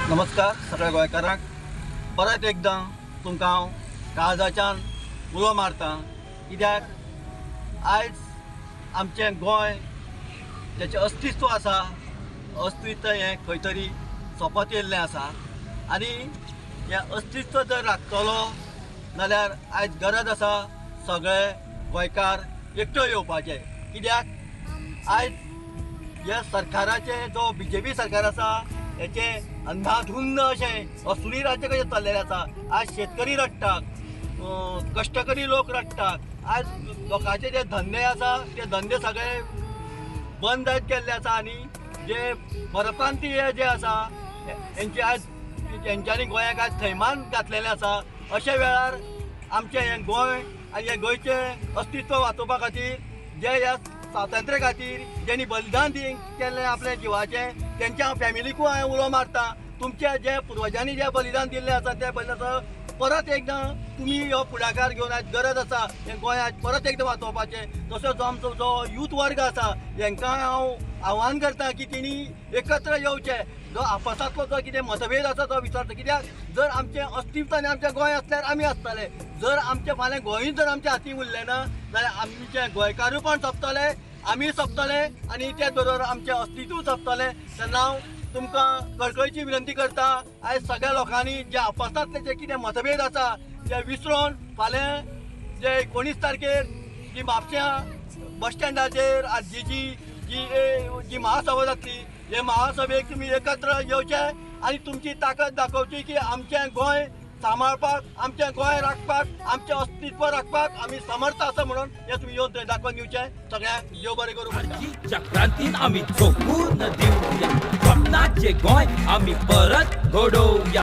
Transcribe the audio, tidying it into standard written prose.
नमस्कार सगळ्या गोंयकारांक परत एकदा तुमकां हांव काळजाच्यान उलो मारता। कित्याक आयज आमचें गोंय जेचें अस्तित्व आसा अस्तित्व हें खंय तरी सोंपत येयल्लें आसा आनी हें अस्तित्व जर राखतलो जाल्यार आयज गरज आसा सगळे गोंयकार एकठांय येवपाचे। कित्याक आयज ह्या सरकाराचे जो BJP सरकार आसा हेचे अंधाधुंद अशें असुरी राज्य कशें चल्लेलें आसा। आज शेतकरी रडटात, कश्टकरी लोक रडटात। आज लोकांचे जे धंदे आसा ते धंदे सगळे बंद जायत गेल्ले आसा आनी जे परप्रांतीय जे आसा हेंचे आज तेंच्यांनी गोंयाक आज थैमान घातलेलें आसा। अशा वेळार आमचें हें गोंय आनी हें गोंयचें अस्तित्व वाचोवपा खातीर जे ह्या स्वातंत्र्या खातीर जेणी बलिदान केल्लें आपल्या जिवाचें तेंच्या फॅमिलीकूय हांव उलो मारता। तुमच्या जे पुर्वजांनी जे बलिदान दिल्लें आसा त्या बलिदानाचो परत एकदां तुमी हो फुडाकार घेवन आयज गरज आसा हें गोंय आयज परत एकदां वाचोवपाचें। तसोच आमचो जो यूथ वर्ग आसा हेंकां हांव आव्हान करता की तेणी एकत्र येवचें। जो आपसांतलो जो कितें मतभेद आसा तो विसरता। कित्याक जर आमचें अस्तित्व आनी आमचें गोंय आसल्यार आमी आसतले। जर आमचें फाल्यां गोंयूच जर आमच्या हातीन उरलें ना जाल्यार आमचें गोंयकारूय पण सोंपतले, आमी सोंपतले आनी त्याच बरोबर आमचें अस्तित्व सोंपतलें। तेन्ना हांव तुमकां कळकळीची विनंती करता आयज सगळ्या लोकांनी जे आपसांतले जे कितें मतभेद आसा ते विसरून फाल्यां जे 19 तारखेर जी म्हापश्यां बस स्टँडाचेर आज जी महासभा जातली हे महासभेक तुमी एकत्र येवचे आनी तुमची ताकद दाखोवची की आमचें गोंय सांबाळपाक, आमचें गोंय राखपाक, आमचें अस्तित्व राखपाक आमी समर्थ आसा म्हणून हें तुमी येवन थंय दाखोवन दिवचें। सगळ्यांक देव बरें करूं म्हणटा। क्रांतीन आमी झोकून दिवया, स्वप्नाचे गोंय आमी परत घडोवया।